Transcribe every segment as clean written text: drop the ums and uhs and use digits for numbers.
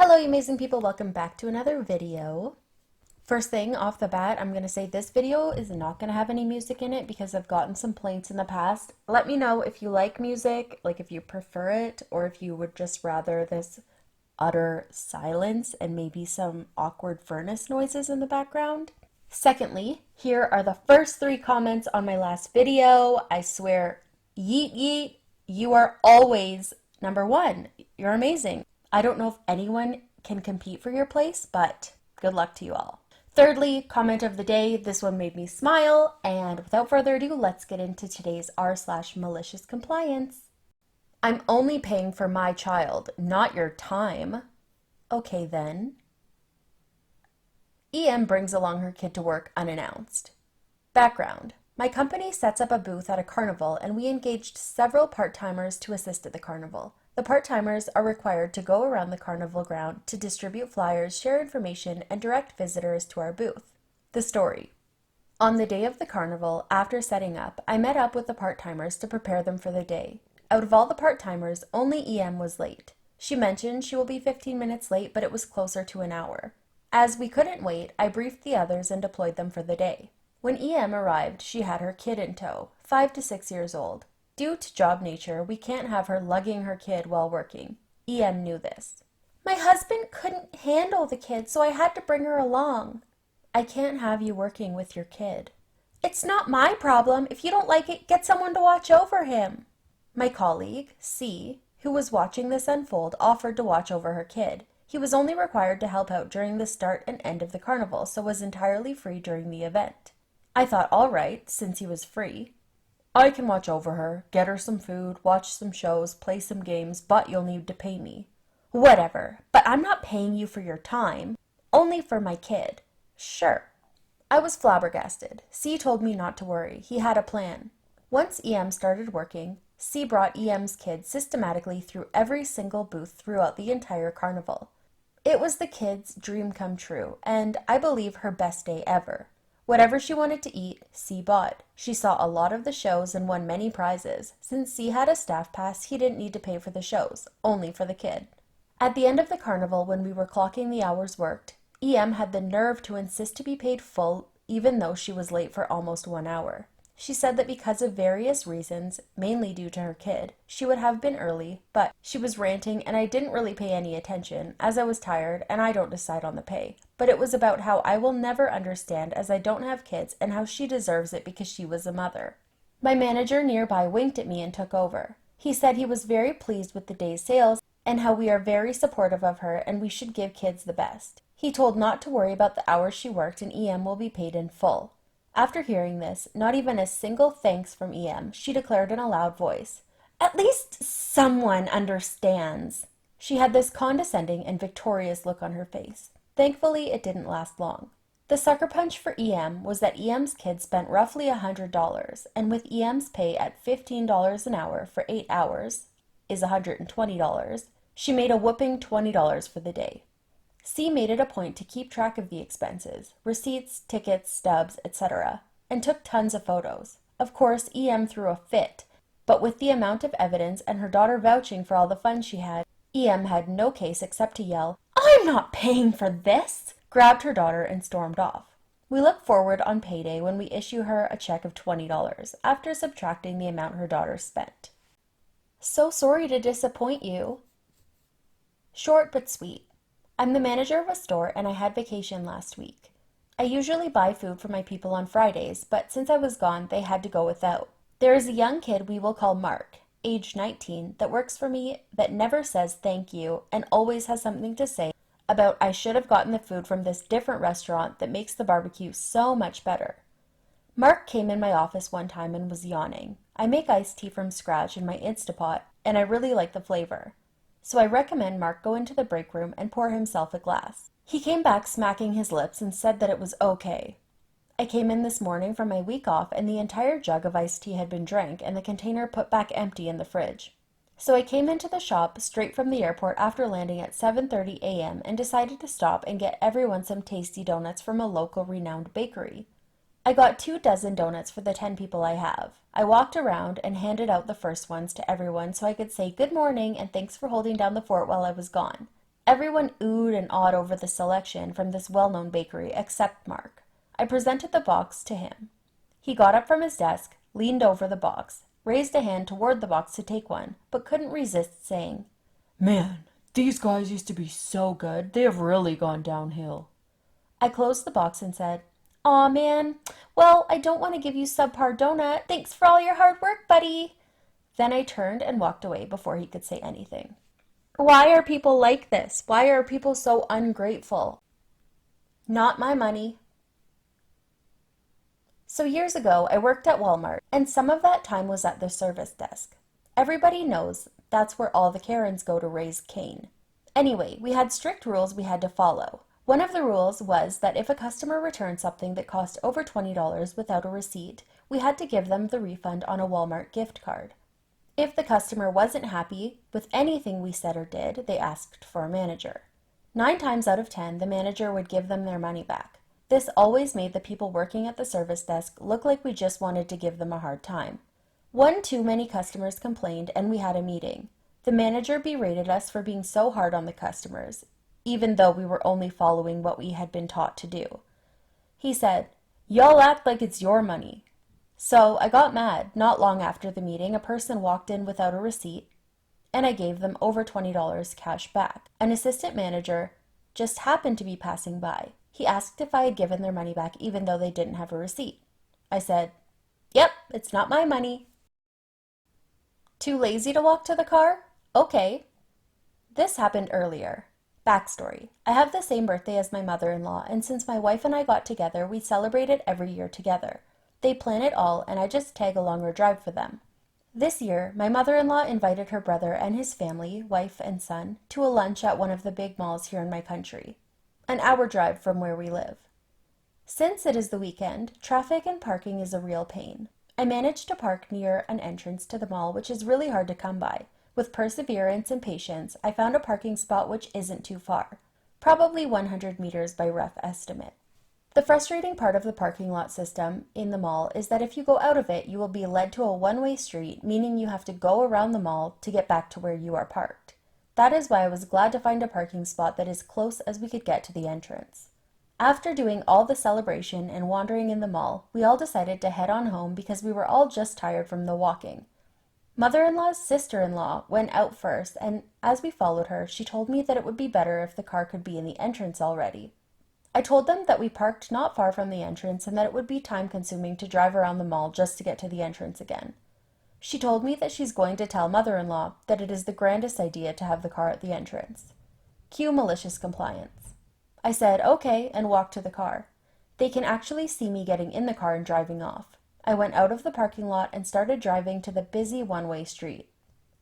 Hello, you amazing people. Welcome back to another video. First thing off the bat, I'm going to say this video is not going to have any music in it because I've gotten some complaints in the past. Let me know if you like music, like if you prefer it, or if you would just rather this utter silence and maybe some awkward furnace noises in the background. Secondly, here are the first 3 comments on my last video. I swear, yeet yeet, you are always number 1. You're amazing. I don't know if anyone can compete for your place, but good luck to you all. Thirdly, comment of the day. This one made me smile. And without further ado, let's get into today's r/malicious compliance. I'm only paying for my child, not your time. Okay then. EM brings along her kid to work unannounced. Background. My company sets up a booth at a carnival and we engaged several part-timers to assist at the carnival. The part-timers are required to go around the carnival ground to distribute flyers, share information, and direct visitors to our booth. The story. On the day of the carnival, after setting up, I met up with the part-timers to prepare them for the day. Out of all the part-timers, only EM was late. She mentioned she will be 15 minutes late, but it was closer to an hour. As we couldn't wait, I briefed the others and deployed them for the day. When EM arrived, she had her kid in tow, 5 to 6 years old. Due to job nature, we can't have her lugging her kid while working. EM knew this. My husband couldn't handle the kid, so I had to bring her along. I can't have you working with your kid. It's not my problem. If you don't like it, get someone to watch over him. My colleague, C, who was watching this unfold, offered to watch over her kid. He was only required to help out during the start and end of the carnival, so was entirely free during the event. I thought, all right, since he was free. I can watch over her, get her some food, watch some shows, play some games, but you'll need to pay me. Whatever, but I'm not paying you for your time, only for my kid. Sure. I was flabbergasted. C told me not to worry. He had a plan. Once EM started working, C brought EM's kid systematically through every single booth throughout the entire carnival. It was the kid's dream come true, and I believe her best day ever. Whatever she wanted to eat, C bought. She saw a lot of the shows and won many prizes. Since C had a staff pass, he didn't need to pay for the shows, only for the kid. At the end of the carnival, when we were clocking the hours worked, EM had the nerve to insist to be paid full, even though she was late for almost 1 hour. She said that because of various reasons, mainly due to her kid, she would have been early, but she was ranting and I didn't really pay any attention, as I was tired and I don't decide on the pay. But it was about how I will never understand as I don't have kids and how she deserves it because she was a mother. My manager nearby winked at me and took over. He said he was very pleased with the day's sales and how we are very supportive of her and we should give kids the best. He told not to worry about the hours she worked and EM will be paid in full. After hearing this, not even a single thanks from EM, she declared in a loud voice, "At least someone understands." She had this condescending and victorious look on her face. Thankfully, it didn't last long. The sucker punch for EM was that EM's kid spent roughly $100, and with EM's pay at $15 an hour for 8 hours is $120, she made a whopping $20 for the day. C made it a point to keep track of the expenses, receipts, tickets, stubs, etc., and took tons of photos. Of course, EM threw a fit, but with the amount of evidence and her daughter vouching for all the fun she had, EM had no case except to yell, "I'm not paying for this!" grabbed her daughter and stormed off. We look forward on payday when we issue her a check of $20 after subtracting the amount her daughter spent. So sorry to disappoint you. Short but sweet. I'm the manager of a store and I had vacation last week. I usually buy food for my people on Fridays, but since I was gone, they had to go without. There is a young kid we will call Mark, age 19, that works for me that never says thank you and always has something to say about I should have gotten the food from this different restaurant that makes the barbecue so much better. Mark came in my office one time and was yawning. I make iced tea from scratch in my Instapot and I really like the flavor. So I recommend Mark go into the break room and pour himself a glass. He came back smacking his lips and said that it was okay. I came in this morning from my week off and the entire jug of iced tea had been drank and the container put back empty in the fridge. So I came into the shop straight from the airport after landing at 7:30 a.m. and decided to stop and get everyone some tasty donuts from a local renowned bakery. I got 2 dozen donuts for the 10 people I have. I walked around and handed out the first ones to everyone so I could say good morning and thanks for holding down the fort while I was gone. Everyone oohed and awed over the selection from this well-known bakery except Mark. I presented the box to him. He got up from his desk, leaned over the box, raised a hand toward the box to take one, but couldn't resist saying, "Man, these guys used to be so good. They have really gone downhill." I closed the box and said, "Aw, man. Well, I don't want to give you subpar donut. Thanks for all your hard work, buddy." Then I turned and walked away before he could say anything. Why are people like this? Why are people so ungrateful? Not my money. So years ago, I worked at Walmart, and some of that time was at the service desk. Everybody knows that's where all the Karens go to raise Cain. Anyway, we had strict rules we had to follow. One of the rules was that if a customer returned something that cost over $20 without a receipt, we had to give them the refund on a Walmart gift card. If the customer wasn't happy with anything we said or did, they asked for a manager. 9 times out of 10, the manager would give them their money back. This always made the people working at the service desk look like we just wanted to give them a hard time. One too many customers complained, and we had a meeting. The manager berated us for being so hard on the customers, even though we were only following what we had been taught to do. He said, "Y'all act like it's your money." So I got mad. Not long after the meeting, a person walked in without a receipt, and I gave them over $20 cash back. An assistant manager just happened to be passing by. He asked if I had given their money back even though they didn't have a receipt. I said, "Yep, it's not my money." Too lazy to walk to the car? Okay. This happened earlier. Backstory. I have the same birthday as my mother-in-law, and since my wife and I got together, we celebrate it every year together. They plan it all, and I just tag along or drive for them. This year, my mother-in-law invited her brother and his family, wife and son, to a lunch at one of the big malls here in my country, an hour drive from where we live. Since it is the weekend, traffic and parking is a real pain. I managed to park near an entrance to the mall, which is really hard to come by. With perseverance and patience, I found a parking spot which isn't too far, probably 100 meters by rough estimate. The frustrating part of the parking lot system in the mall is that if you go out of it, you will be led to a one-way street, meaning you have to go around the mall to get back to where you are parked. That is why I was glad to find a parking spot that is close as we could get to the entrance. After doing all the celebration and wandering in the mall, we all decided to head on home because we were all just tired from the walking. Mother-in-law's sister-in-law went out first, and as we followed her, she told me that it would be better if the car could be in the entrance already. I told them that we parked not far from the entrance and that it would be time-consuming to drive around the mall just to get to the entrance again. She told me that she's going to tell mother-in-law that it is the grandest idea to have the car at the entrance. Cue malicious compliance. I said, okay, and walked to the car. They can actually see me getting in the car and driving off. I went out of the parking lot and started driving to the busy one-way street.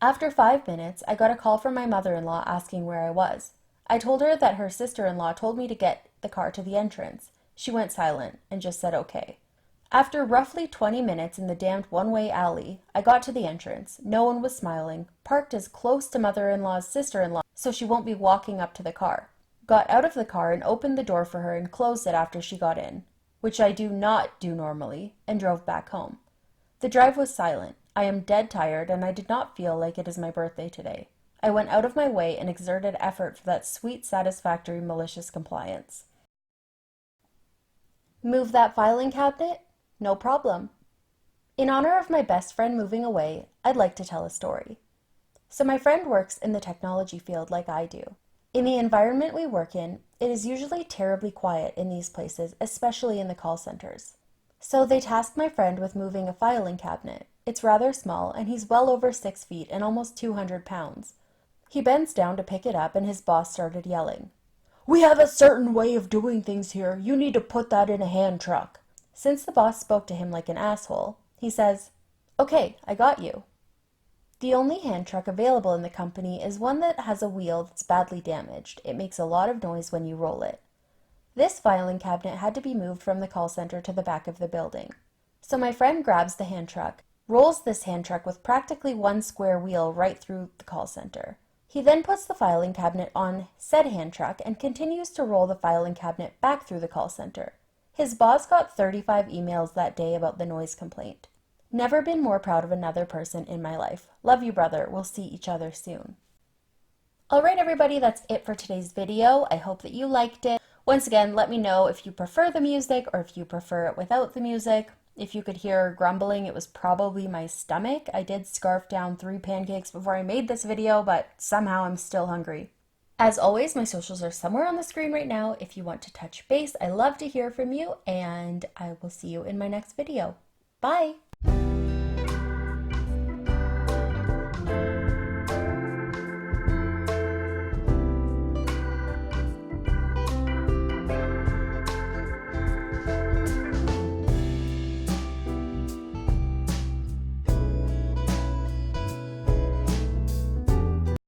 After 5 minutes, I got a call from my mother-in-law asking where I was. I told her that her sister-in-law told me to get the car to the entrance. She went silent and just said okay. After roughly 20 minutes in the damned one-way alley, I got to the entrance. No one was smiling, parked as close to mother-in-law's sister-in-law so she won't be walking up to the car. Got out of the car and opened the door for her and closed it after she got in, which I do not do normally, and drove back home. The drive was silent. I am dead tired and I did not feel like it is my birthday today. I went out of my way and exerted effort for that sweet, satisfactory, malicious compliance. Move that filing cabinet? No problem. In honor of my best friend moving away, I'd like to tell a story. So my friend works in the technology field like I do. In the environment we work in, it is usually terribly quiet in these places, especially in the call centers. So they tasked my friend with moving a filing cabinet. It's rather small, and he's well over 6 feet and almost 200 pounds. He bends down to pick it up, and his boss started yelling, "We have a certain way of doing things here. You need to put that in a hand truck." Since the boss spoke to him like an asshole, he says, "Okay, I got you." The only hand truck available in the company is one that has a wheel that's badly damaged. It makes a lot of noise when you roll it. This filing cabinet had to be moved from the call center to the back of the building. So my friend grabs the hand truck, rolls this hand truck with practically one square wheel right through the call center. He then puts the filing cabinet on said hand truck and continues to roll the filing cabinet back through the call center. His boss got 35 emails that day about the noise complaint. Never been more proud of another person in my life. Love you, brother. We'll see each other soon. Alright everybody, that's it for today's video. I hope that you liked it. Once again, let me know if you prefer the music or if you prefer it without the music. If you could hear grumbling, it was probably my stomach. I did scarf down 3 pancakes before I made this video, but somehow I'm still hungry. As always, my socials are somewhere on the screen right now. If you want to touch base, I love to hear from you, and I will see you in my next video. Bye!